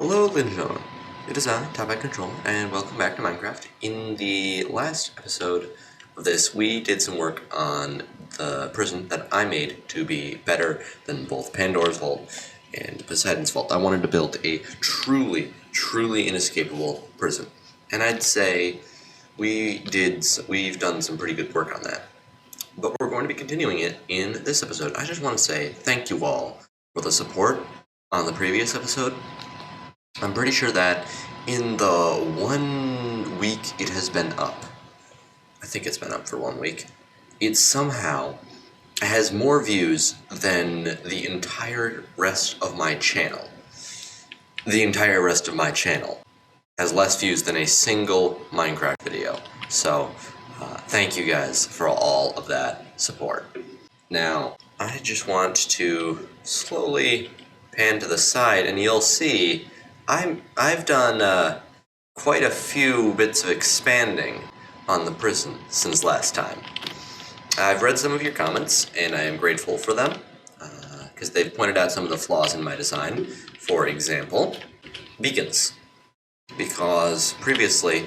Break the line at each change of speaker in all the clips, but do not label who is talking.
Hello, ladies and gentlemen. It is I, Top Control, and welcome back to Minecraft. In the last episode of this, we did some work on the prison that I made to be better than both Pandora's Vault and Poseidon's Vault. I wanted to build a truly inescapable prison, and I'd say we've done some pretty good work on that. But we're going to be continuing it in this episode. I just want to say thank you all for the support on the previous episode. I'm pretty sure that in the 1 week it has been up, I think it's been up for 1 week, it somehow has more views than the entire rest of my channel. The entire rest of my channel has less views than a single Minecraft video. So, thank you guys for all of that support. Now, I just want to slowly pan to the side and you'll see I've done quite a few bits of expanding on the prison since last time. I've read some of your comments, and I am grateful for them, because they've pointed out some of the flaws in my design. For example, beacons. Because previously,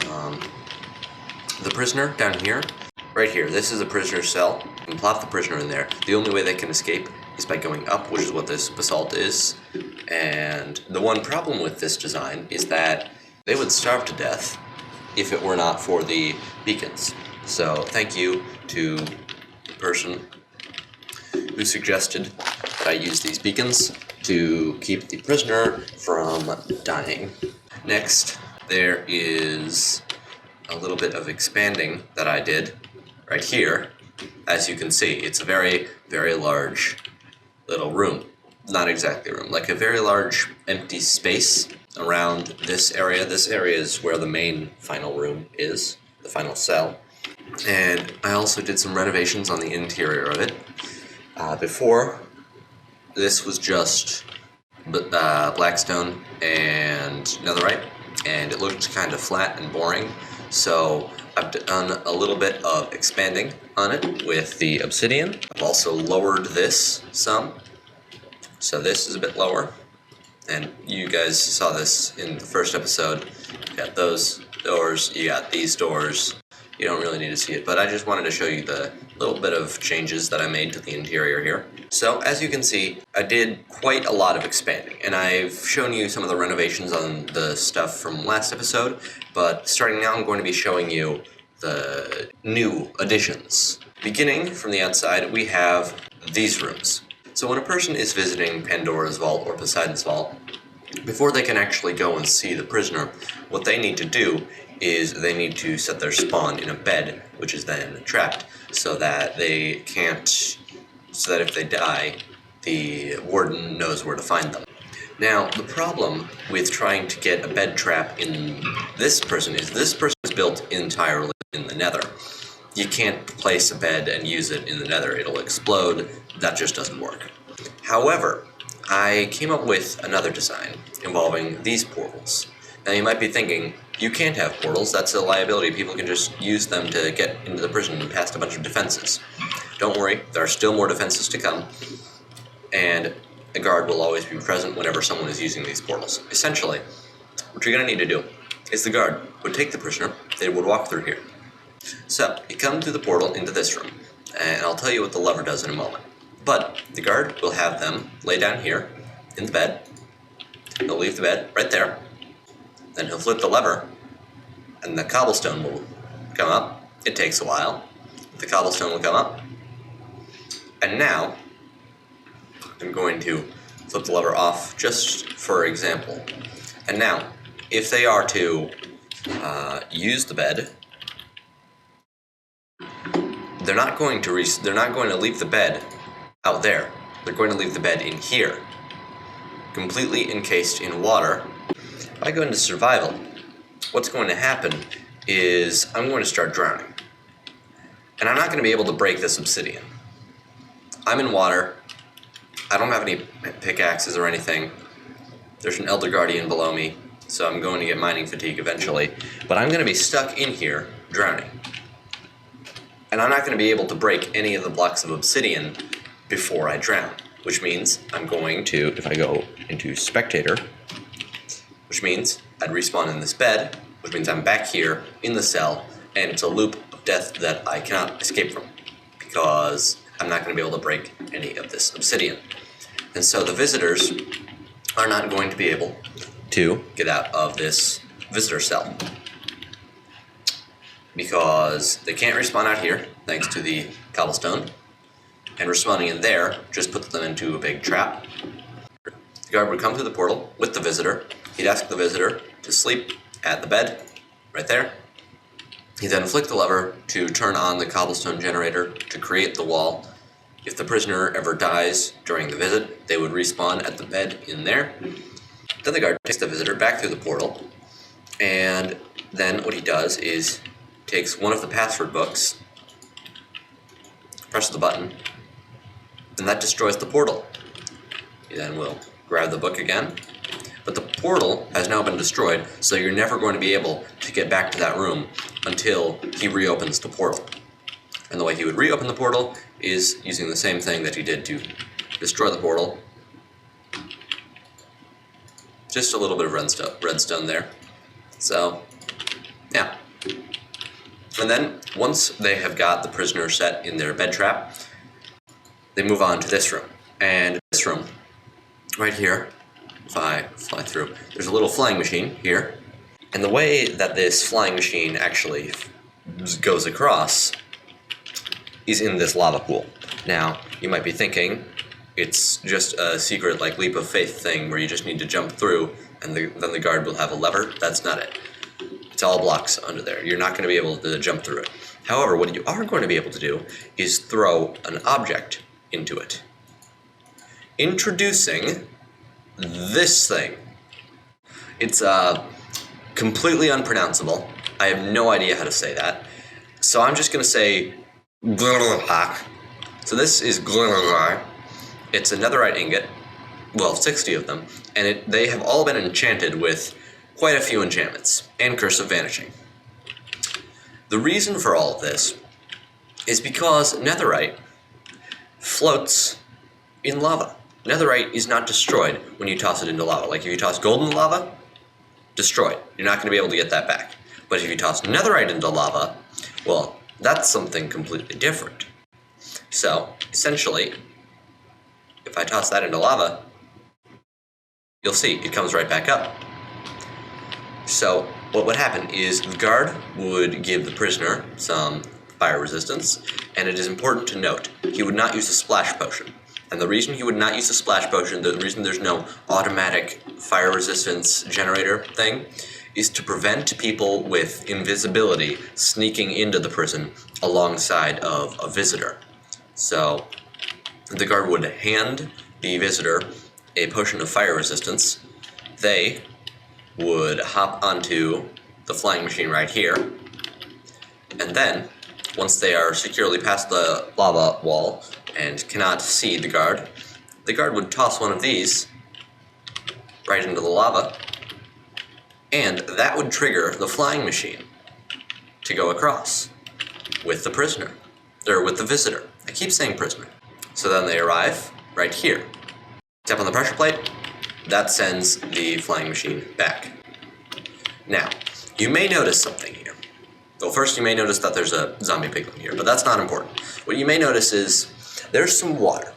the prisoner down here, right here, this is a prisoner's cell. You can plop the prisoner in there. The only way they can escape is by going up, which is what this basalt is. And the one problem with this design is that they would starve to death if it were not for the beacons. So thank you to the person who suggested that I use these beacons to keep the prisoner from dying. Next, there is a little bit of expanding that I did right here. As you can see, it's a very large little room. Not exactly a room, like a very large empty space around this area. This area is where the main final room is, the final cell. And I also did some renovations on the interior of it. Before, this was just blackstone and netherite, and it looked kind of flat and boring. So I've done a little bit of expanding on it with the obsidian. I've also lowered this some. So this is a bit lower, and you guys saw this in the first episode. You got those doors, you got these doors. You don't really need to see it, but I just wanted to show you the little bit of changes that I made to the interior here. So as you can see, I did quite a lot of expanding, and I've shown you some of the renovations on the stuff from last episode, but starting now I'm going to be showing you the new additions. Beginning from the outside, we have these rooms. So when a person is visiting Pandora's Vault or Poseidon's Vault, before they can actually go and see the prisoner, what they need to do is they need to set their spawn in a bed, which is then trapped, so that if they die, the warden knows where to find them. Now, the problem with trying to get a bed trap in this prison is built entirely in the nether. You can't place a bed and use it in the nether. It'll explode. That just doesn't work. However, I came up with another design involving these portals. Now you might be thinking, you can't have portals, that's a liability. People can just use them to get into the prison and past a bunch of defenses. Don't worry, there are still more defenses to come, and a guard will always be present whenever someone is using these portals. Essentially, what you're going to need to do is the guard would take the prisoner, they would walk through here. So, you come through the portal into this room, and I'll tell you what the lever does in a moment. But the guard will have them lay down here in the bed. He'll leave the bed right there. Then he'll flip the lever, and the cobblestone will come up. It takes a while. The cobblestone will come up. And now, I'm going to flip the lever off just for example. And now, if they are to use the bed, they're not going to leave the bed out there. They're going to leave the bed in here, completely encased in water. If I go into survival, what's going to happen is I'm going to start drowning. And I'm not going to be able to break this obsidian. I'm in water. I don't have any pickaxes or anything. There's an Elder Guardian below me, so I'm going to get mining fatigue eventually. But I'm going to be stuck in here, drowning. And I'm not going to be able to break any of the blocks of obsidian before I drown, which means I'm going to, if I go into spectator, which means I'd respawn in this bed, which means I'm back here in the cell, and it's a loop of death that I cannot escape from, because I'm not going to be able to break any of this obsidian. And so the visitors are not going to be able to get out of this visitor cell, because they can't respawn out here, thanks to the cobblestone, and respawning in there just puts them into a big trap. The guard would come through the portal with the visitor. He'd ask the visitor to sleep at the bed, right there. He'd then flick the lever to turn on the cobblestone generator to create the wall. If the prisoner ever dies during the visit, they would respawn at the bed in there. Then the guard takes the visitor back through the portal, and then what he does is takes one of the password books, presses the button, and that destroys the portal. He then will grab the book again, but the portal has now been destroyed, so you're never going to be able to get back to that room until he reopens the portal. And the way he would reopen the portal is using the same thing that he did to destroy the portal. Just a little bit of redstone there. So, yeah. And then, once they have got the prisoner set in their bed trap, they move on to this room. And this room, right here, if I fly through, there's a little flying machine here. And the way that this flying machine actually goes across is in this lava pool. Now, you might be thinking it's just a secret like leap of faith thing where you just need to jump through and then the guard will have a lever. That's not it. It's all blocks under there. You're not going to be able to jump through it. However, what you are going to be able to do is throw an object into it. Introducing this thing. It's completely unpronounceable. I have no idea how to say that. So I'm just going to say So this is It's a netherite ingot, well, 60 of them, and they have all been enchanted with quite a few enchantments, and Curse of Vanishing. The reason for all of this is because netherite floats in lava. Netherite is not destroyed when you toss it into lava. Like if you toss gold into lava, destroyed. You're not going to be able to get that back. But if you toss netherite into lava, well, that's something completely different. So, essentially, if I toss that into lava, you'll see it comes right back up. So, what would happen is the guard would give the prisoner some fire resistance, and it is important to note, he would not use a splash potion. And the reason he would not use a splash potion, the reason there's no automatic fire resistance generator thing, is to prevent people with invisibility sneaking into the prison alongside of a visitor. So, the guard would hand the visitor a potion of fire resistance. They would hop onto the flying machine right here, and then, once they are securely past the lava wall and cannot see the guard would toss one of these right into the lava, and that would trigger the flying machine to go across with the prisoner, or with the visitor. I keep saying prisoner. So then they arrive right here. Tap on the pressure plate, that sends the flying machine back. Now, you may notice something here. Well, first you may notice that there's a zombie piglin here, but that's not important. What you may notice is there's some water.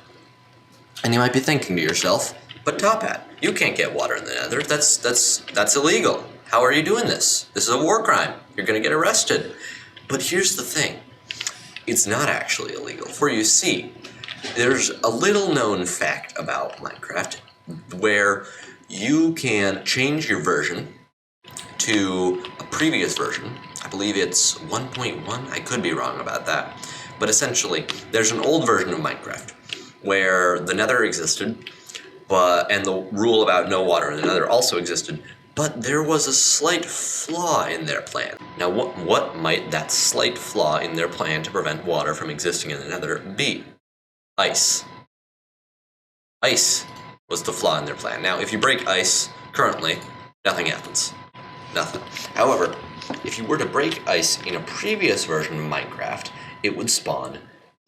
And you might be thinking to yourself, but Top Hat, you can't get water in the Nether. That's illegal. How are you doing this? This is a war crime. You're gonna get arrested. But here's the thing. It's not actually illegal. For you see, there's a little known fact about Minecraft where you can change your version to a previous version. I believe it's 1.1. I could be wrong about that. But essentially, there's an old version of Minecraft where the Nether existed, and the rule about no water in the Nether also existed, but there was a slight flaw in their plan. Now, what might that slight flaw in their plan to prevent water from existing in the Nether be? Ice. Ice was the flaw in their plan. Now, if you break ice, currently, nothing happens. Nothing. However, if you were to break ice in a previous version of Minecraft, it would spawn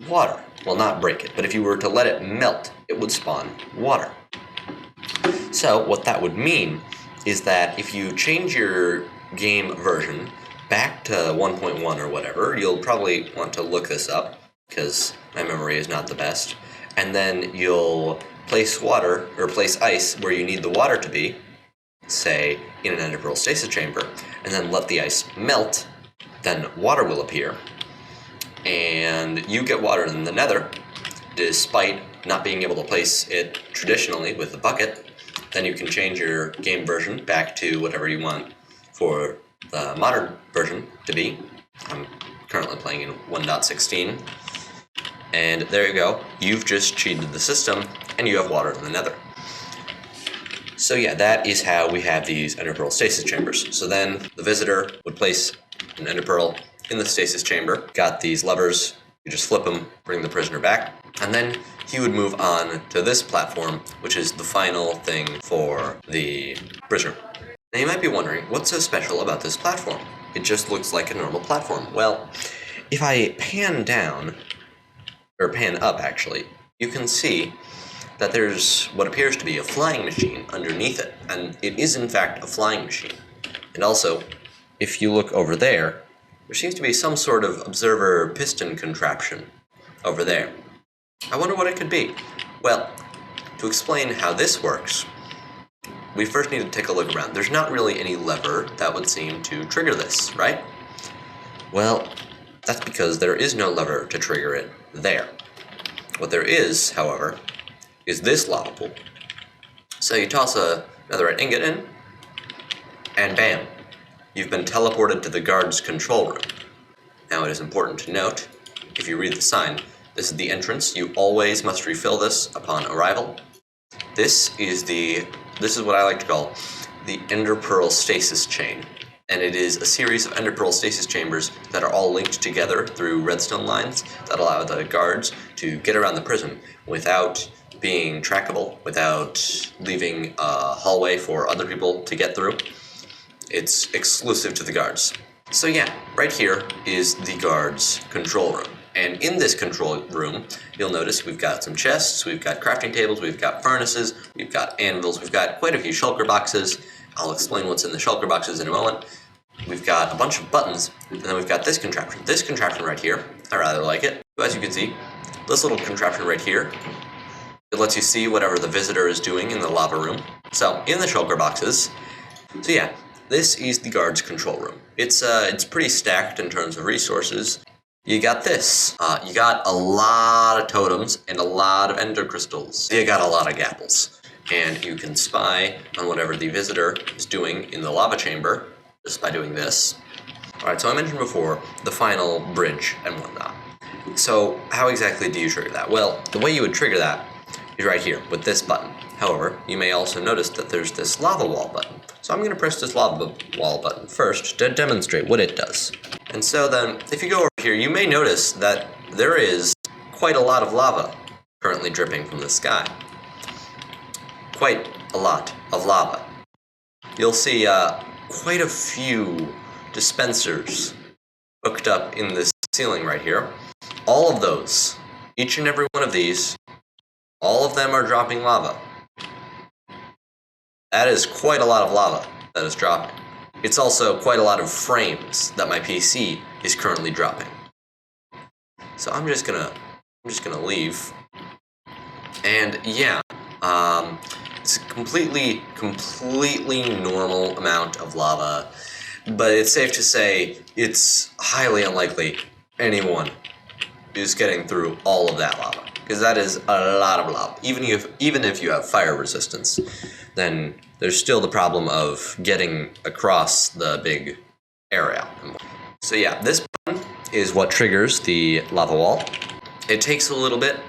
water. Well, not break it, but if you were to let it melt, it would spawn water. So, what that would mean is that if you change your game version back to 1.1 or whatever, you'll probably want to look this up, because my memory is not the best, and then you'll place water, or place ice where you need the water to be, say in an ender pearl stasis chamber, and then let the ice melt, then water will appear, and you get water in the nether, despite not being able to place it traditionally with the bucket. Then you can change your game version back to whatever you want for the modern version to be. I'm currently playing in 1.16. And there you go. You've just cheated the system, and you have water in the nether. So yeah, that is how we have these ender pearl stasis chambers. So then the visitor would place an ender pearl in the stasis chamber, got these levers, you just flip them, bring the prisoner back, and then he would move on to this platform, which is the final thing for the prisoner. Now you might be wondering, what's so special about this platform? It just looks like a normal platform. Well, if I pan down, or pan up actually, you can see that there's what appears to be a flying machine underneath it, and it is in fact a flying machine. And also, if you look over there seems to be some sort of observer piston contraption over there. I wonder what it could be. Well, to explain how this works, we first need to take a look around. There's not really any lever that would seem to trigger this, right? Well, that's because there is no lever to trigger it there. What there is, however, is this lava pool. So you toss a netherite ingot in, and bam, you've been teleported to the guard's control room. Now it is important to note, if you read the sign, this is the entrance. You always must refill this upon arrival. This is what I like to call the ender pearl stasis chain. And it is a series of ender pearl stasis chambers that are all linked together through redstone lines that allow the guards to get around the prison without being trackable, without leaving a hallway for other people to get through. It's exclusive to the guards. So yeah, right here is the guards' control room. And in this control room, you'll notice we've got some chests, we've got crafting tables, we've got furnaces, we've got anvils, we've got quite a few shulker boxes. I'll explain what's in the shulker boxes in a moment. We've got a bunch of buttons, and then we've got this contraption. This contraption right here, I rather like it. As you can see, this little contraption right here, it lets you see whatever the visitor is doing in the lava room. So, in the shulker boxes, so yeah, this is the guard's control room. It's pretty stacked in terms of resources. You got this. You got a lot of totems and a lot of ender crystals. You got a lot of gapples. And you can spy on whatever the visitor is doing in the lava chamber just by doing this. Alright, so I mentioned before the final bridge and whatnot. So how exactly do you trigger that? Well, the way you would trigger that is right here with this button. However, you may also notice that there's this lava wall button. So I'm going to press this lava wall button first to demonstrate what it does. And so then, if you go over here, you may notice that there is quite a lot of lava currently dripping from the sky. Quite a lot of lava. You'll see quite a few dispensers hooked up in this ceiling right here. All of those, each and every one of these, all of them are dropping lava. That is quite a lot of lava that is dropping. It's also quite a lot of frames that my PC is currently dropping. So I'm just gonna leave. And yeah, it's a completely normal amount of lava, but it's safe to say it's highly unlikely anyone is getting through all of that lava, because that is a lot of lava. Even if you have fire resistance, then there's still the problem of getting across the big area. So yeah, this button is what triggers the lava wall. It takes a little bit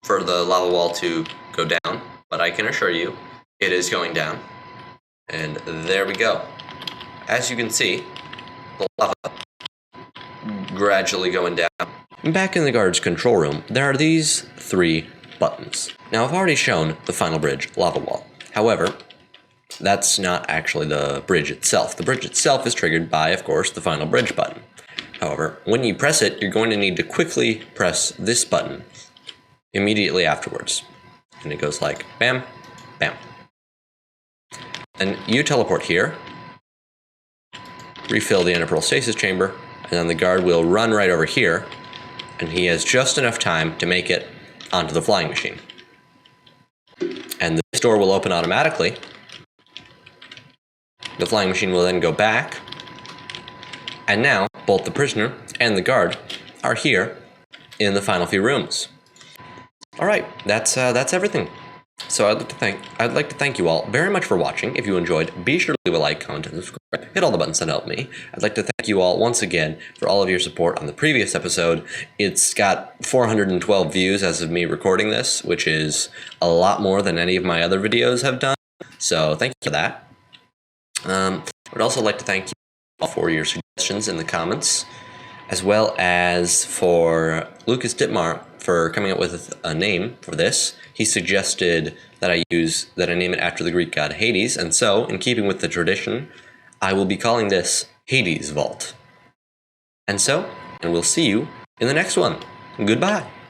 for the lava wall to go down, but I can assure you it is going down. And there we go. As you can see, the lava gradually going down. Back in the guard's control room, there are these 3 buttons. Now I've already shown the final bridge lava wall. However, that's not actually the bridge itself. The bridge itself is triggered by, of course, the final bridge button. However, when you press it, you're going to need to quickly press this button immediately afterwards. And it goes like bam, bam. And you teleport here, refill the inner stasis chamber, and then the guard will run right over here, and he has just enough time to make it onto the flying machine. And this door will open automatically. The flying machine will then go back, and now both the prisoner and the guard are here in the final few rooms. All right, that's everything. So I'd like to thank you all very much for watching. If you enjoyed, be sure to leave a like, comment, and subscribe. Hit all the buttons that help me. I'd like to thank you all once again for all of your support on the previous episode. It's got 412 views as of me recording this, which is a lot more than any of my other videos have done. So thank you for that. I would also like to thank you all for your suggestions in the comments, as well as for Lucas Dittmar for coming up with a name for this. He suggested that I name it after the Greek god Hades, and so, in keeping with the tradition, I will be calling this Hades Vault. And we'll see you in the next one. Goodbye.